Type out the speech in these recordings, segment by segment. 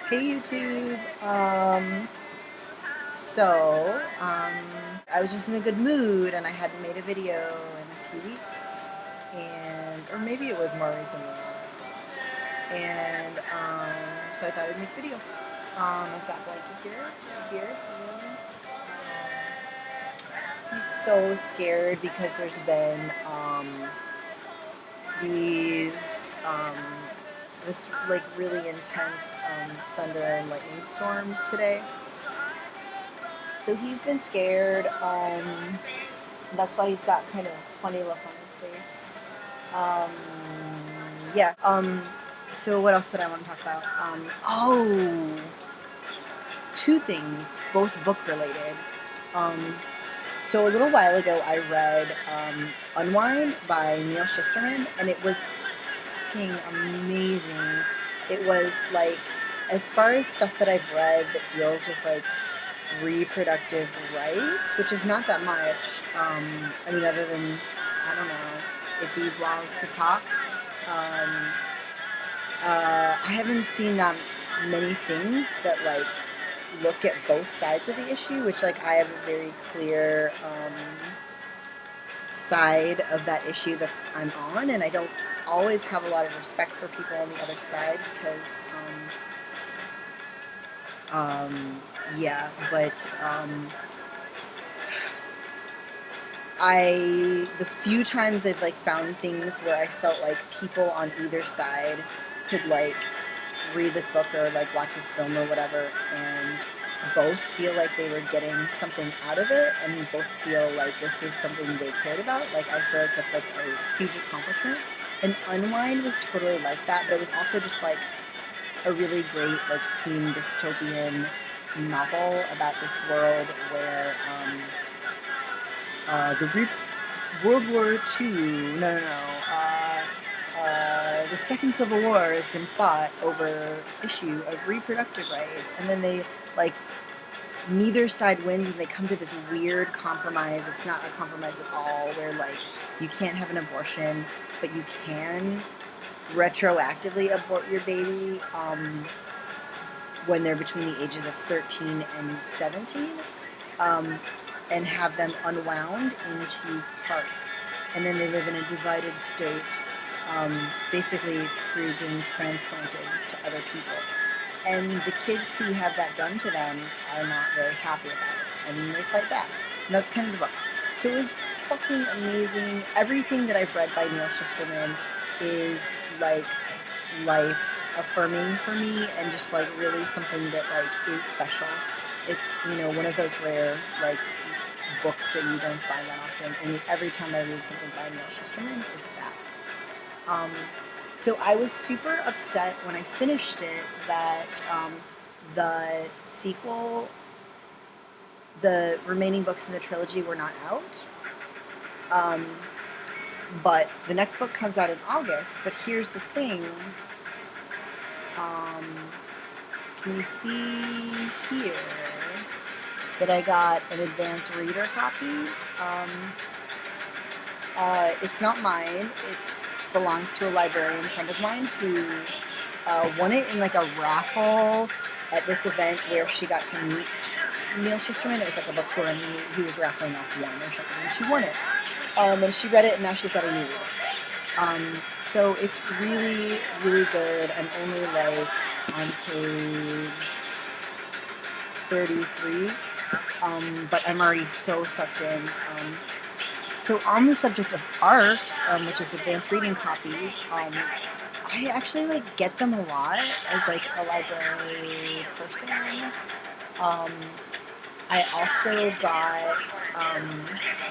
Hey YouTube. I was just in a good mood and I hadn't made a video in a few weeks, or maybe it was more recently. So I thought I'd make a video. I've got Blanky here, see him? He's so scared because there's been these this like really intense thunder and lightning storms today. So he's been scared. That's why he's got kind of a funny look on his face. Yeah. So what else did I want to talk about? Two things, both book related. So a little while ago, I read Unwind by Neil Shusterman, and it was fucking amazing. It was like, as far as stuff that I've read that deals with like reproductive rights, which is not that much. I mean, other than, I don't know, if these walls could talk. I haven't seen that many things that like look at both sides of the issue, which like I have a very clear side of that issue that I'm on, and I don't always have a lot of respect for people on the other side because yeah, but the few times I've like found things where I felt like people on either side could like read this book or like watch this film or whatever and both feel like they were getting something out of it and both feel like this was something they cared about, like I feel like that's like a huge accomplishment. And Unwind was totally like that, but it was also just like a really great like teen dystopian novel about this world where World War II, the Second Civil War has been fought over issue of reproductive rights, and then they like neither side wins, and they come to this weird compromise. It's not a compromise at all, where like you can't have an abortion, but you can retroactively abort your baby when they're between the ages of 13 and 17. And have them unwound into parts. And then they live in a divided state, basically through being transplanted to other people. And the kids who have that done to them are not very happy about it, and they fight back. And that's kind of the book. So it was fucking amazing. Everything that I've read by Neil Shusterman is like life affirming for me, and just like really something that like is special. It's, you know, one of those rare like books that you don't find that often, and every time I read something by Neil Shusterman, it's that. So I was super upset when I finished it that the sequel, the remaining books in the trilogy were not out. But the next book comes out in August, but here's the thing. Can you see here that I got an advanced reader copy? It's not mine. It belongs to a librarian friend of mine who won it in like a raffle at this event where she got to meet Neil Shusterman. It was like a book tour, and he was raffling off one or something, and she won it. And she read it, and now she's letting me read it. So it's really, really good. I'm only like on page 33, but I'm already so sucked in. So on the subject of ARCs, which is advanced reading copies, I actually like get them a lot as like a library person. I also got,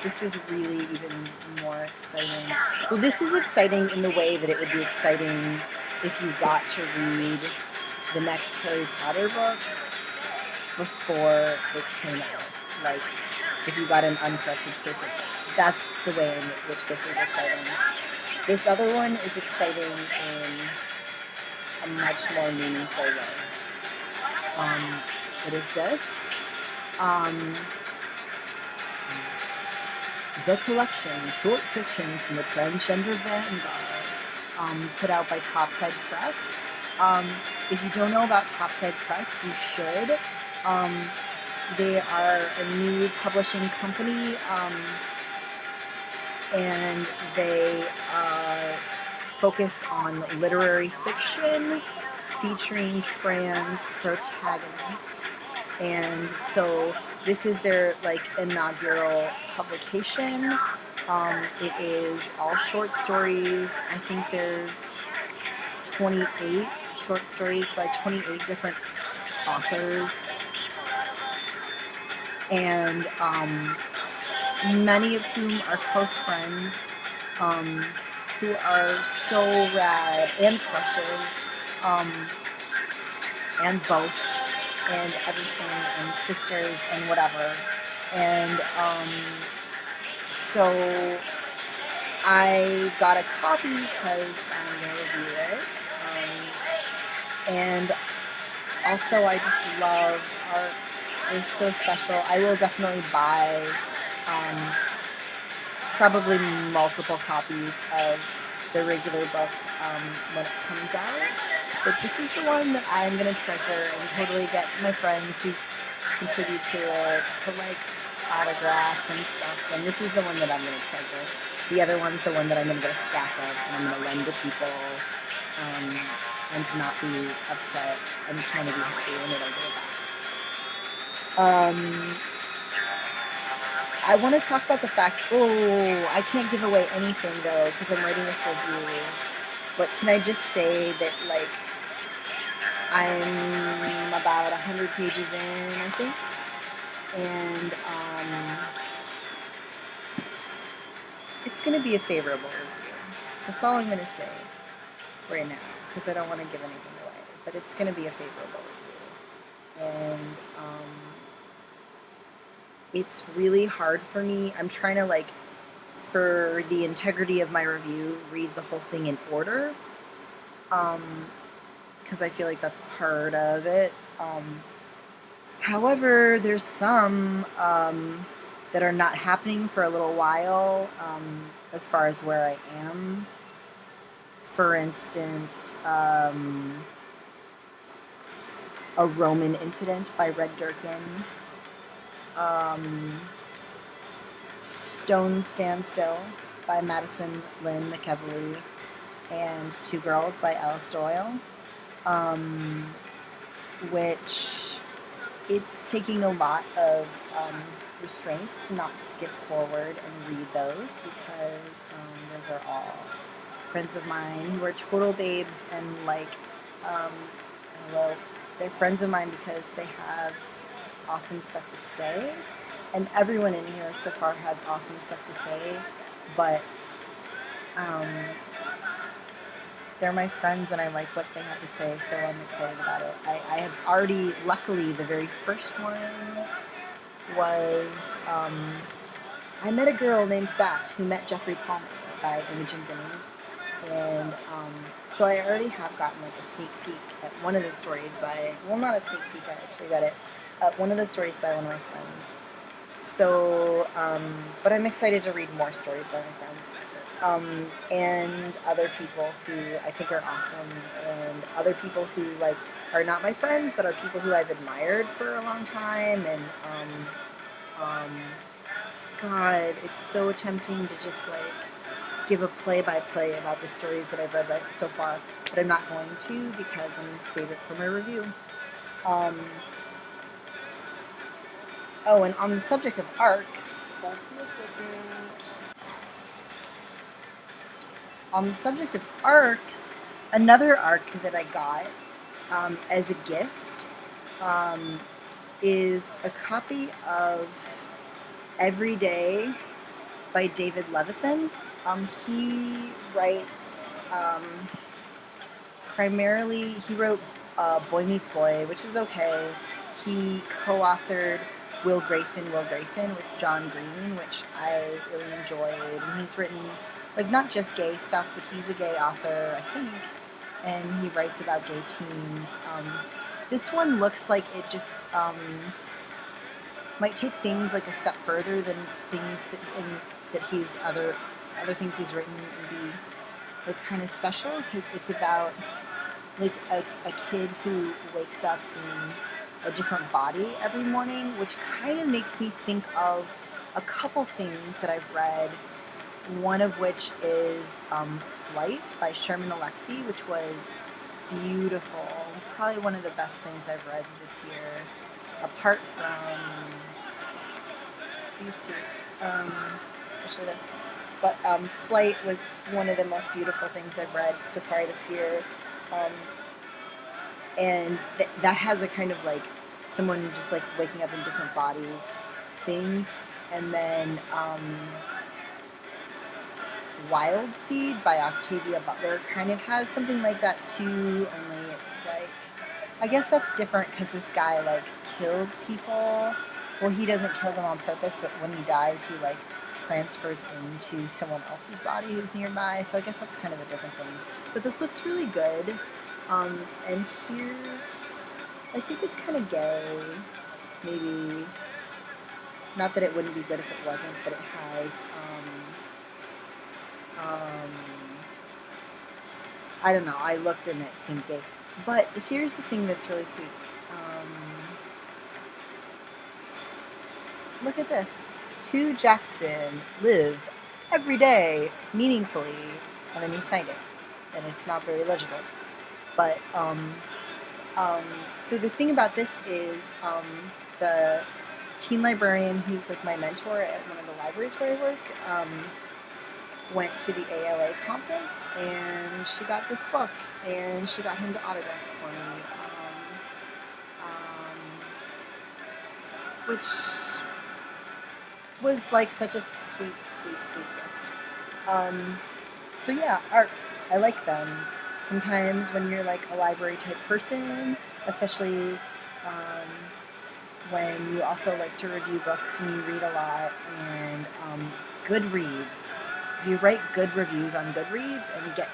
this is really even more exciting. Well, this is exciting in the way that it would be exciting if you got to read the next Harry Potter book before it came out. Like, if you got an uncorrected proof of that. That's the way in which this is exciting. This other one is exciting in a much more meaningful way. What is this? The Collection, short fiction from the Transgender Vanguard, put out by Topside Press. If you don't know about Topside Press, you should. They are a new publishing company, and they focus on literary fiction featuring trans protagonists. And so this is their like inaugural publication. It is all short stories. I think there's 28 short stories by 28 different authors, and many of whom are close friends, who are so rad, and crushes, and both, and everything, and sisters, and whatever. And so I got a copy because I'm going to review it. And also, I just love arcs. They're so special. I will definitely buy probably multiple copies of the regular book when it comes out. But this is the one that I'm going to treasure and totally get my friends who contribute to it to like autograph and stuff. And this is the one that I'm going to treasure. The other one's the one that I'm going to get a stack of and I'm going to lend to people, and to not be upset and kind of be happy when they don't get it back. I want to talk about the fact, I can't give away anything though because I'm writing this review, but can I just say that like I'm about 100 pages in, I think, and it's going to be a favorable review. That's all I'm going to say right now because I don't want to give anything away, but it's going to be a favorable review. And it's really hard for me. I'm trying to, like, for the integrity of my review, read the whole thing in order, because I feel like that's part of it. However, there's some that are not happening for a little while, as far as where I am. For instance, A Roman Incident by Red Durkin, Stone Stand Still by Madison Lynn McEvoy, and Two Girls by Alice Doyle, which it's taking a lot of restraint to not skip forward and read those because those are all friends of mine who are total babes and like, well, they're friends of mine because they have awesome stuff to say, and everyone in here so far has awesome stuff to say, but they're my friends and I like what they have to say, so I'm excited about it. I have already, luckily, the very first one was, I met a girl named Beth who met Jeffrey Palmer by Imogen Binnie, and so I already have gotten like a sneak peek at one of the stories by, well, not a sneak peek, I actually read it, one of the stories by one of my friends. So, but I'm excited to read more stories by my friends, and other people who I think are awesome, and other people who like are not my friends, but are people who I've admired for a long time, and God, it's so tempting to just like give a play-by-play about the stories that I've read so far, but I'm not going to because I'm going to save it for my review. Oh, and on the subject of arcs, another arc that I got as a gift is a copy of Every Day by David Levithan. He writes primarily, he wrote Boy Meets Boy, which is okay. He co-authored Will Grayson with John Green, which I really enjoyed. And he's written, like, not just gay stuff, but he's a gay author, I think, and he writes about gay teens. This one looks like it just might take things like a step further than things that he's other things he's written and be like kind of special, because it's about like a kid who wakes up in a different body every morning, which kind of makes me think of a couple things that I've read. One of which is Flight by Sherman Alexie, which was beautiful. Probably one of the best things I've read this year, apart from these two, especially this. But Flight was one of the most beautiful things I've read so far this year. Um, and that has a kind of like someone just like waking up in different bodies thing. And then Wild Seed by Octavia Butler kind of has something like that too, only it's like, I guess that's different because this guy like kills people. Well, he doesn't kill them on purpose, but when he dies, he like transfers into someone else's body who's nearby. So I guess that's kind of a different thing. But this looks really good. And here's, I think it's kind of gay, maybe. Not that it wouldn't be good if it wasn't, but it has, I don't know, I looked and it seemed gay. But here's the thing that's really sweet. Look at this. To Jackson, live every day meaningfully. And then he signed it. And it's not very legible. But, so the thing about this is, the teen librarian who's like my mentor at one of the libraries where I work, went to the ALA conference and she got this book and she got him to autograph it for me, which was like such a sweet gift. So yeah, arcs, I like them. Sometimes when you're like a library type person, especially when you also like to review books and you read a lot, and Goodreads, if you write good reviews on Goodreads and you get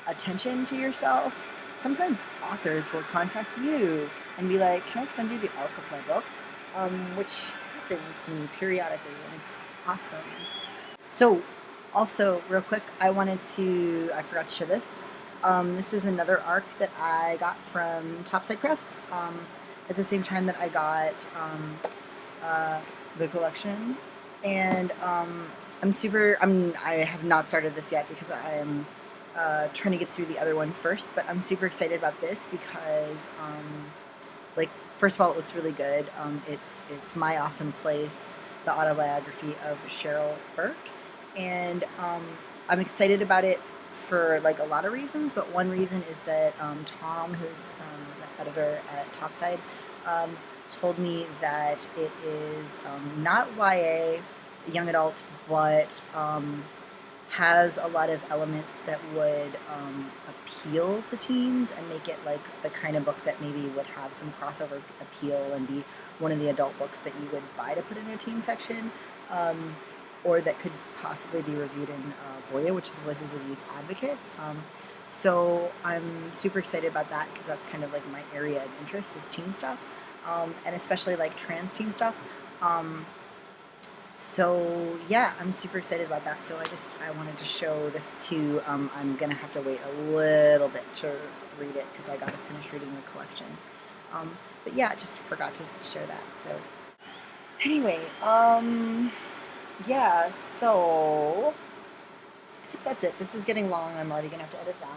attention to yourself, sometimes authors will contact you and be like, can I send you the arc of my book? Which happens to me periodically, and it's awesome. So also, real quick, I forgot to share this. This is another arc that I got from Topside Press at the same time that I got the collection. And I have not started this yet because I am trying to get through the other one first, but I'm super excited about this because, like, first of all, it looks really good. It's My Awesome Place, the autobiography of Cheryl Burke. And I'm excited about it for like a lot of reasons, but one reason is that Tom, who's the editor at Topside, told me that it is not YA, young adult, but has a lot of elements that would appeal to teens and make it like the kind of book that maybe would have some crossover appeal and be one of the adult books that you would buy to put in a teen section. Or that could possibly be reviewed in Voya, which is Voices of Youth Advocates. So I'm super excited about that because that's kind of like my area of interest is teen stuff, and especially like trans teen stuff. So yeah, I'm super excited about that. So I wanted to show this too. I'm gonna have to wait a little bit to read it because I gotta finish reading the collection. But yeah, just forgot to share that. So anyway, yeah, so I think that's it. This is getting long. I'm already going to have to edit down.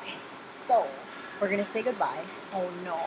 Okay, so we're going to say goodbye. Oh no.